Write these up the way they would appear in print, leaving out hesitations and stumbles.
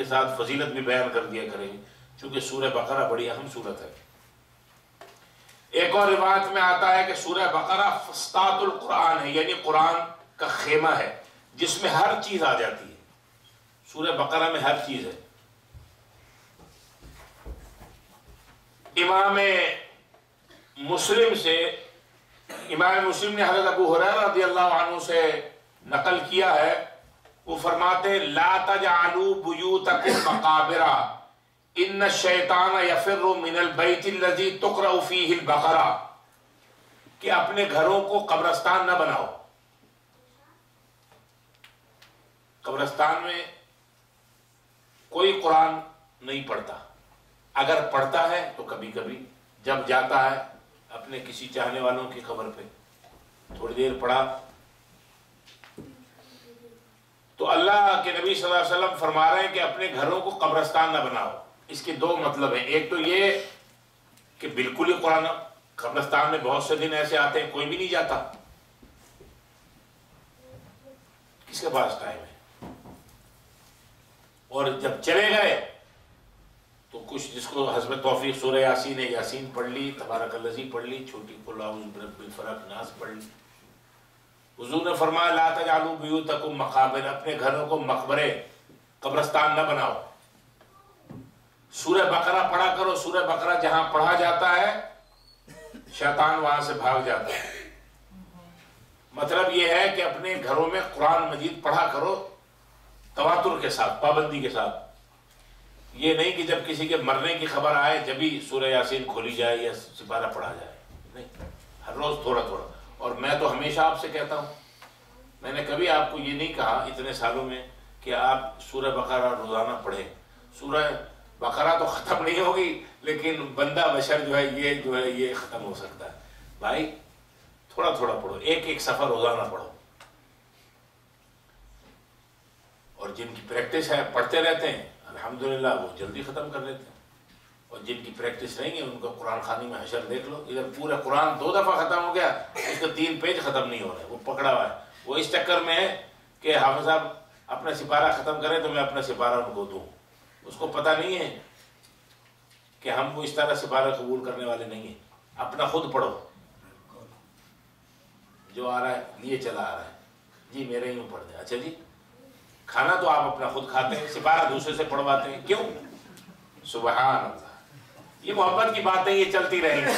کے ساتھ فضیلت بھی بیان کر دیا کریں، چونکہ سورہ بقرہ بڑی اہم سورت ہے۔ ایک اور روایت میں آتا ہے کہ سورہ بقرہ فسطاط القرآن ہے، یعنی قرآن کا خیمہ ہے جس میں ہر چیز آ جاتی ہے۔ سورہ بقرہ میں ہر چیز ہے۔ امام مسلم نے حضرت ابو ہریرہ رضی اللہ عنہ سے نقل کیا ہے، وہ فرماتے لا تجعلوا بیوتکم مقابر ان الشیطان یفر من البیت الذی تقرأ فیہ البقرہ، کہ اپنے گھروں کو قبرستان نہ بناؤ۔ قبرستان میں کوئی قرآن نہیں پڑھتا، اگر پڑھتا ہے تو کبھی کبھی جب جاتا ہے اپنے کسی چاہنے والوں کی قبر پہ تھوڑی دیر پڑھا۔ تو اللہ کے نبی صلی اللہ علیہ وسلم فرما رہے ہیں کہ اپنے گھروں کو قبرستان نہ بناؤ۔ اس کے دو مطلب ہیں، ایک تو یہ کہ بالکل ہی قرآن، قبرستان میں بہت سے دن ایسے آتے ہیں کوئی بھی نہیں جاتا، کس کے پاس ٹائم ہے، اور جب چلے گئے تو کچھ جس کو حسب توفیق سورہ یاسین ہے، یاسین پڑھ لی، تبارک الذی پڑھ لی، چھوٹی قل اعوذ برب الفلق ناس پڑھ لی۔ حضور نے فرمایا لا تجعلوا بیوتکم مقابر، اپنے گھروں کو مقبرے، قبرستان نہ بناؤ۔ سورہ بقرہ پڑھا کرو، سورہ بقرہ جہاں پڑھا جاتا ہے شیطان وہاں سے بھاگ جاتا ہے۔ مطلب یہ ہے کہ اپنے گھروں میں قرآن مجید پڑھا کرو تواتر کے ساتھ، پابندی کے ساتھ۔ یہ نہیں کہ جب کسی کے مرنے کی خبر آئے جبھی سورہ یاسین کھولی جائے یا سپارہ پڑھا جائے، نہیں، ہر روز تھوڑا تھوڑا۔ اور میں تو ہمیشہ آپ سے کہتا ہوں، میں نے کبھی آپ کو یہ نہیں کہا اتنے سالوں میں کہ آپ سورہ بقرہ روزانہ پڑھیں۔ سورہ بقرہ تو ختم نہیں ہوگی، لیکن بندہ بشر جو ہے یہ ختم ہو سکتا ہے۔ بھائی تھوڑا تھوڑا پڑھو، ایک ایک صفحہ روزانہ پڑھو، اور جن کی پریکٹس ہے پڑھتے رہتے ہیں الحمدللہ وہ جلدی ختم کر لیتے ہیں، اور جن کی پریکٹس نہیں ہے ان کو قرآن خوانی میں حشر دیکھ لو، ادھر پورا قرآن 2 دفعہ ختم ہو گیا، اس کے 3 پیج ختم نہیں ہو رہے، وہ پکڑا ہوا ہے، وہ اس چکر میں ہے کہ حافظ صاحب اپنا سپارہ ختم کریں تو میں اپنا سپارہ ان کو دوں۔ اس کو پتہ نہیں ہے کہ ہم وہ اس طرح سپارہ قبول کرنے والے نہیں ہیں۔ اپنا خود پڑھو، جو آ رہا ہے لیے چلا آ رہا ہے، جی میرے ہی پڑھ دیں، اچھا جی کھانا تو آپ اپنا خود کھاتے ہیں، سپارہ دوسرے سے پڑھواتے ہیں، کیوں؟ سبحان اللہ، یہ محبت کی باتیں یہ چلتی رہیں گی۔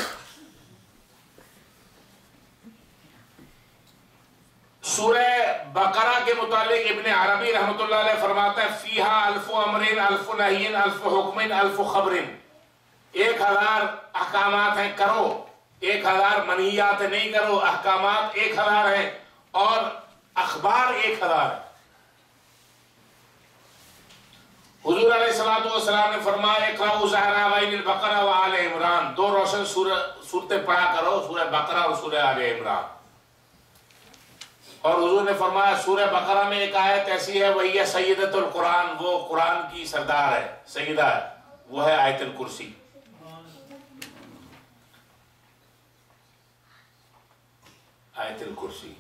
سورہ بقرہ کے متعلق ابن عربی رحمۃ اللہ علیہ فرماتا ہے فیہا الف امرین الف نہین الف حکمین الف خبرین، 1000 احکامات ہیں کرو، 1000 منہیات نہیں کرو، احکامات 1000 ہیں اور اخبار 1000 ہیں۔ حضور علیہ الصلوۃ والسلام نے فرمایا اقرأوا زہراوین البقرہ و آل عمران، 2 روشن صورتیں پڑھا کرو، سورہ بقرہ اور سورہ آل عمران۔ اور حضور نے فرمایا سورہ بقرہ میں ایک آیت ایسی ہے وہی سیدۃ القرآن، وہ قرآن کی سردار ہے، سیدہ ہے، وہ ہے آیت الکرسی۔ آیت الکرسی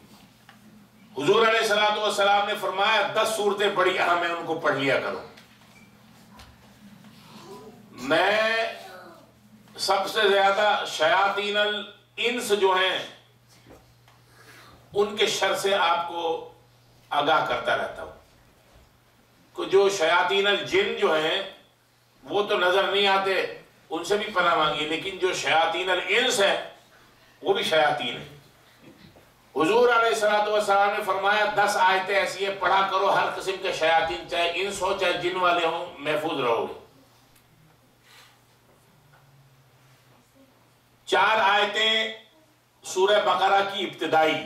حضور علیہ الصلوۃ والسلام نے فرمایا 10 صورتیں بڑی اہم ہیں، ان کو پڑھ لیا کرو۔ میں سب سے زیادہ شیاطین الانس جو ہیں ان کے شر سے آپ کو آگاہ کرتا رہتا ہوں، کہ جو شیاطین الجن جو ہیں وہ تو نظر نہیں آتے، ان سے بھی پناہ مانگی، لیکن جو شیاطین الانس ہیں وہ بھی شیاطین ہیں۔ حضور علیہ الصلوۃ والسلام نے فرمایا 10 آیتیں ایسی ہیں پڑھا کرو، ہر قسم کے شیاطین چاہے انس ہو چاہے جن والے ہوں محفوظ رہو گے۔ 4 آیتیں سورہ بقرہ کی ابتدائی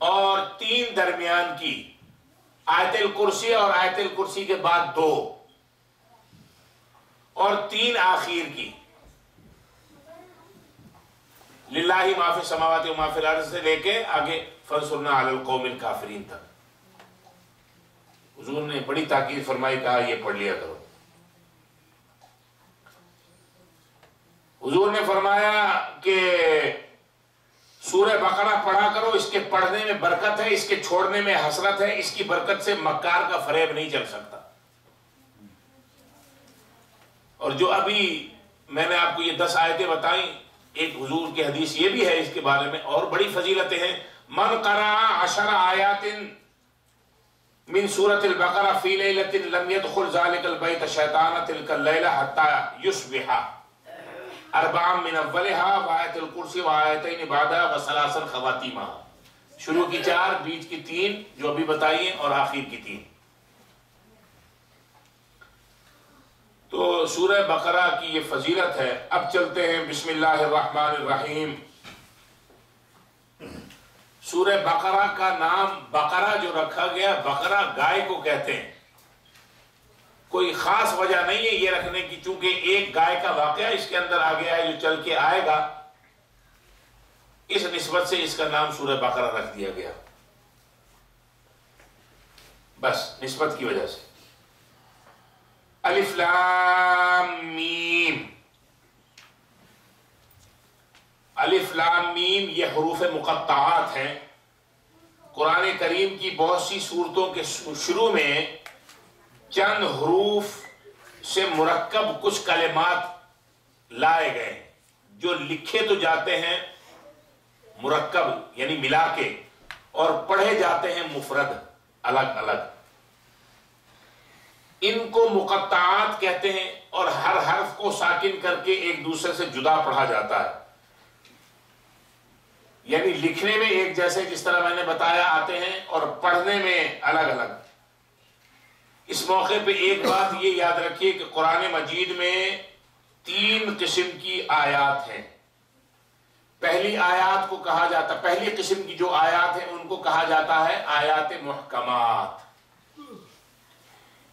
اور 3 درمیان کی، آیت الکرسی اور آیت الکرسی کے بعد 2 اور 3 آخر کی، للہ ما فی السماوات و ما فی الارض سے لے کے آگے فانصرنا علی القوم الکافرین تک۔ حضور نے بڑی تاکید فرمائی، کہا یہ پڑھ لیا کرو۔ حضور نے فرمایا کہ سورہ سورہ بقرہ پڑھا کرو، اس کے پڑھنے میں برکت ہے، اس کے چھوڑنے میں حسرت ہے، اس کی برکت سے مکار کا فریب نہیں چل سکتا۔ اور جو ابھی میں نے آپ کو یہ 10 آیتیں بتائیں، ایک حضور کی حدیث یہ بھی ہے اس کے بارے میں، اور بڑی فضیلتیں ہیں۔ من قرأ 10 آیات من سورة البقرة في ليلة لم يدخل ذلك البيت شيطان تلك الليلة حتى يصبح 4 من اولها وآیت الکرسی وآیتین بعدها وثلاثا خواتیمها، شروع کی 4، بیچ کی 3 جو ابھی بتائیے، اور آخر کی 3۔ تو سورہ بقرہ کی یہ فضیلت ہے۔ اب چلتے ہیں بسم اللہ الرحمن الرحیم۔ سورہ بقرہ کا نام بقرہ جو رکھا گیا، بقرہ گائے کو کہتے ہیں، کوئی خاص وجہ نہیں ہے یہ رکھنے کی، چونکہ ایک گائے کا واقعہ اس کے اندر آ گیا ہے جو چل کے آئے گا، اس نسبت سے اس کا نام سورہ بقرہ رکھ دیا گیا، بس نسبت کی وجہ سے۔ الف لام میم، الف لام میم یہ حروف مقطعات ہیں۔ قرآن کریم کی بہت سی صورتوں کے شروع میں چند حروف سے مرکب کچھ کلمات لائے گئے جو لکھے تو جاتے ہیں مرکب یعنی ملا کے، اور پڑھے جاتے ہیں مفرد الگ الگ۔ ان کو مقطعات کہتے ہیں، اور ہر حرف کو ساکن کر کے ایک دوسرے سے جدا پڑھا جاتا ہے، یعنی لکھنے میں ایک جیسے جس طرح میں نے بتایا آتے ہیں، اور پڑھنے میں الگ الگ۔ اس موقع پہ ایک بات یہ یاد رکھیے کہ قرآن مجید میں 3 قسم کی آیات ہیں۔ پہلی آیات کو کہا جاتا، پہلی قسم کی جو آیات ہیں ان کو کہا جاتا ہے آیات محکمات۔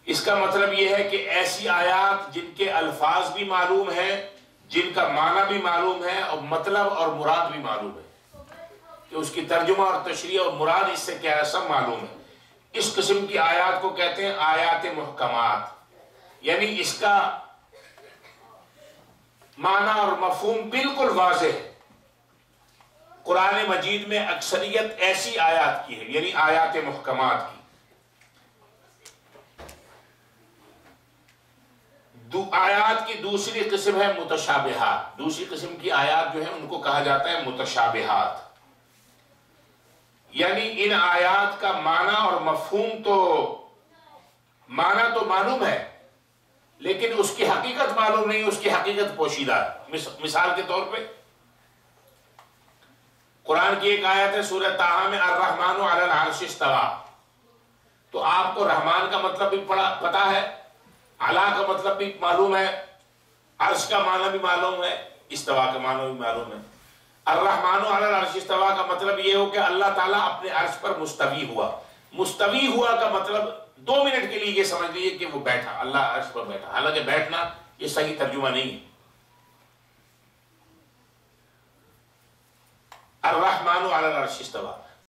اس کا مطلب یہ ہے کہ ایسی آیات جن کے الفاظ بھی معلوم ہیں، جن کا معنی بھی معلوم ہے، اور مطلب اور مراد بھی معلوم ہے، کہ اس کی ترجمہ اور تشریح اور مراد اس سے کیا ہے سب معلوم ہے۔ اس قسم کی آیات کو کہتے ہیں آیات محکمات، یعنی اس کا معنی اور مفہوم بالکل واضح ہے۔ قرآن مجید میں اکثریت ایسی آیات کی ہے، یعنی آیات محکمات کی۔ آیات کی دوسری قسم ہے متشابہات۔ دوسری قسم کی آیات جو ہیں ان کو کہا جاتا ہے متشابہات، یعنی ان آیات کا معنی اور مفہوم تو معنی تو معلوم ہے، لیکن اس کی حقیقت معلوم نہیں، اس کی حقیقت پوشیدہ ہے۔ مثال کے طور پہ قرآن کی ایک آیت ہے سورہ طٰہٰ میں، الرحمن علی العرش استویٰ، تو آپ کو رحمان کا مطلب بھی پتا ہے، علا کا مطلب بھی معلوم ہے، عرش کا معنی بھی معلوم ہے، استوا کا معنی بھی معلوم ہے۔ الرحمن علی العرش استویٰ کا مطلب یہ ہو کہ اللہ تعالیٰ اپنے عرش پر مستوی ہوا۔ مستوی ہوا کا مطلب 2 منٹ کے لیے یہ سمجھ لیجیے کہ وہ بیٹھا، اللہ عرش پر بیٹھا، حالانکہ بیٹھنا یہ صحیح ترجمہ نہیں ہے۔ الرحمن علی العرش استویٰ،